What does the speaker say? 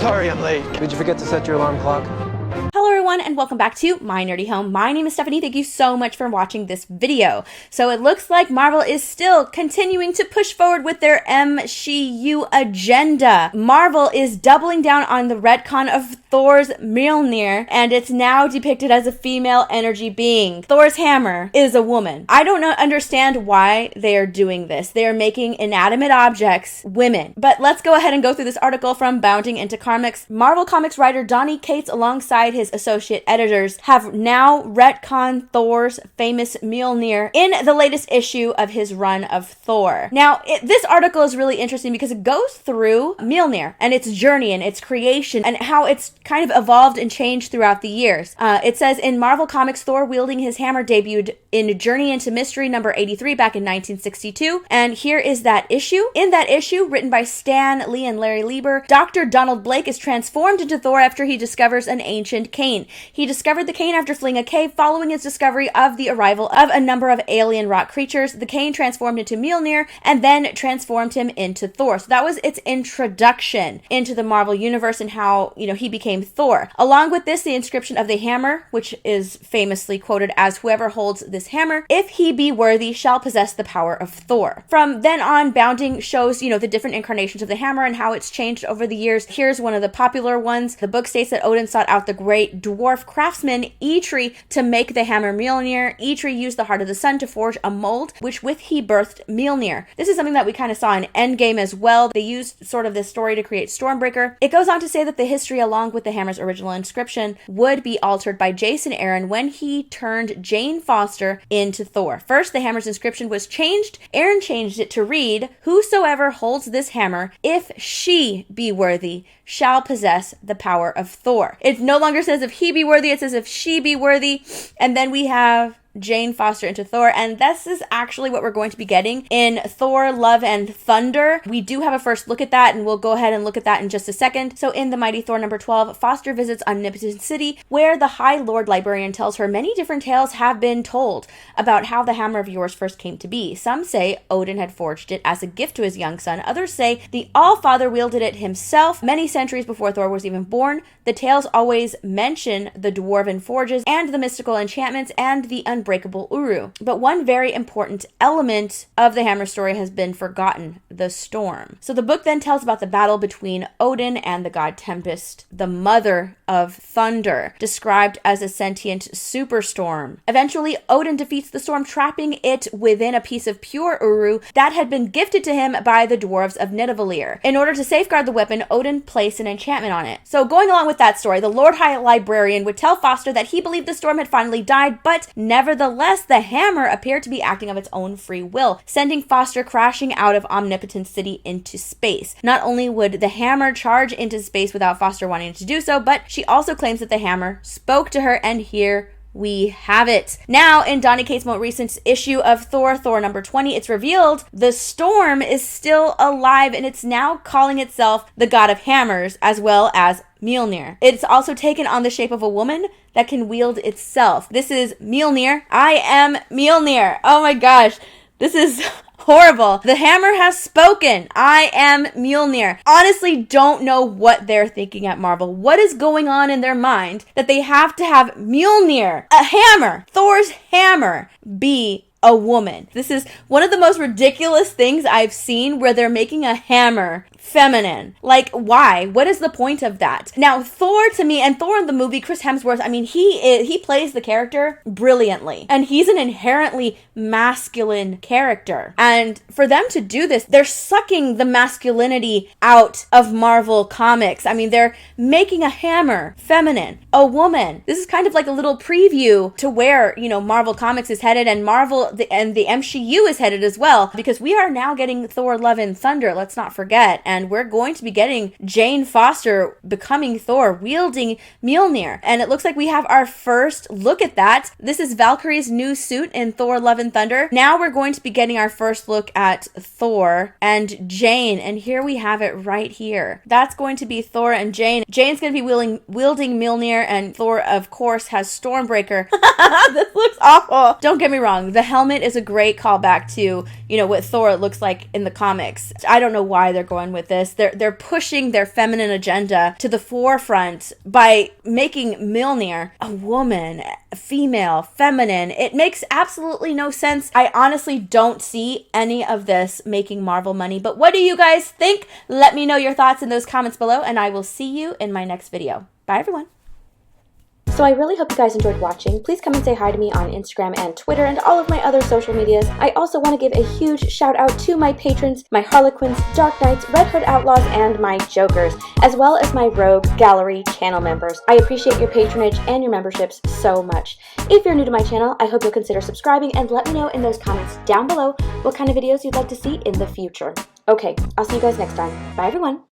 Sorry I'm late. Did you forget to set your alarm clock? Hello everyone and welcome back to My Nerdy Home. My name is Steph Anie. Thank you so much for watching this video. So it looks like Marvel is still continuing to push forward with their MCU agenda. Marvel is doubling down on the retcon of Thor's Mjölnir, and it's now depicted as a female energy being. Thor's hammer is a woman. I don't understand why they are doing this. They are making inanimate objects women. But let's go ahead and go through this article from Bounding into Comics. Marvel Comics writer Donny Cates alongside his associate editors have now retconned Thor's famous Mjolnir in the latest issue of his run of Thor. Now, this article is really interesting because it goes through Mjolnir and its journey and its creation and how it's kind of evolved and changed throughout the years. It says, in Marvel Comics, Thor wielding his hammer debuted in Journey into Mystery number 83 back in 1962, and here is that issue. In that issue, written by Stan Lee and Larry Lieber, Dr. Donald Blake is transformed into Thor after he discovers an ancient cane. He discovered the cane after fleeing a cave following his discovery of the arrival of a number of alien rock creatures. The cane transformed into Mjolnir and then transformed him into Thor. So that was its introduction into the Marvel universe and how, he became Thor. Along with this, the inscription of the hammer, which is famously quoted as, "Whoever holds this hammer, if he be worthy, shall possess the power of Thor." From then on, Bounding shows, the different incarnations of the hammer and how it's changed over the years. Here's one of the popular ones. The book states that Odin sought out the great dwarf craftsman Eitri to make the hammer Mjolnir. Eitri used the heart of the sun to forge a mold, which with he birthed Mjolnir. This is something that we kind of saw in Endgame as well. They used sort of this story to create Stormbreaker. It goes on to say that the history along with the hammer's original inscription would be altered by Jason Aaron when he turned Jane Foster into Thor. First, the hammer's inscription was changed. Aaron changed it to read, "Whosoever holds this hammer, if she be worthy, shall possess the power of Thor." It no longer says if he be worthy, it says if she be worthy. And then we have Jane Foster into Thor, and this is actually what we're going to be getting in Thor Love and Thunder. We do have a first look at that, and we'll go ahead and look at that in just a second. So in the Mighty Thor number 12, Foster visits Omnipotent City, where the High Lord Librarian tells her many different tales have been told about how the hammer of yours first came to be. Some say Odin had forged it as a gift to his young son. Others say the All-Father wielded it himself many centuries before Thor was even born. The tales always mention the dwarven forges and the mystical enchantments and the unbreakable Uru. But one very important element of the hammer story has been forgotten: the storm. So the book then tells about the battle between Odin and the god Tempest, the mother of thunder, described as a sentient superstorm. Eventually, Odin defeats the storm, trapping it within a piece of pure Uru that had been gifted to him by the dwarves of Nidavellir. In order to safeguard the weapon, Odin placed an enchantment on it. So going along with that story, the Lord High Librarian would tell Foster that he believed the storm had finally died, but nevertheless, the hammer appeared to be acting of its own free will, sending Foster crashing out of Omnipotent City into space. Not only would the hammer charge into space without Foster wanting to do so, but she also claims that the hammer spoke to her, and here we have it. Now, in Donny Cates' most recent issue of Thor, Thor number 20, it's revealed the storm is still alive, and it's now calling itself the God of Hammers, as well as Mjolnir. It's also taken on the shape of a woman that can wield itself. This is Mjolnir. I am Mjolnir. Oh my gosh. This is horrible. The hammer has spoken. I am Mjolnir. Honestly, don't know what they're thinking at Marvel. What is going on in their mind that they have to have Mjolnir, a hammer, Thor's hammer, be a woman? This is one of the most ridiculous things I've seen, where they're making a hammer feminine. Like, why? What is the point of that? Now, Thor to me, and Thor in the movie, Chris Hemsworth, I mean, he plays the character brilliantly, and he's an inherently masculine character. And for them to do this, they're sucking the masculinity out of Marvel Comics. I mean, they're making a hammer feminine, a woman. This is kind of like a little preview to where, Marvel Comics is headed, and and the MCU is headed as well, because we are now getting Thor Love and Thunder, let's not forget, and we're going to be getting Jane Foster becoming Thor, wielding Mjolnir, and it looks like we have our first look at that. This is Valkyrie's new suit in Thor Love and Thunder. Now we're going to be getting our first look at Thor and Jane, and here we have it right here. That's going to be Thor and Jane. Jane's going to be wielding Mjolnir, and Thor, of course, has Stormbreaker. This looks awful. Don't get me wrong, the helmet is a great callback to, what Thor looks like in the comics. I don't know why they're going with with this. They're pushing their feminine agenda to the forefront by making Mjolnir a woman, a female, feminine. It makes absolutely no sense. I honestly don't see any of this making Marvel money. But what do you guys think? Let me know your thoughts in those comments below, and I will see you in my next video. Bye, everyone. So I really hope you guys enjoyed watching. Please come and say hi to me on Instagram and Twitter and all of my other social medias. I also want to give a huge shout out to my patrons, my Harlequins, Dark Knights, Red Hood Outlaws, and my Jokers, as well as my Rogue Gallery channel members. I appreciate your patronage and your memberships so much. If you're new to my channel, I hope you'll consider subscribing and let me know in those comments down below what kind of videos you'd like to see in the future. Okay, I'll see you guys next time. Bye, everyone.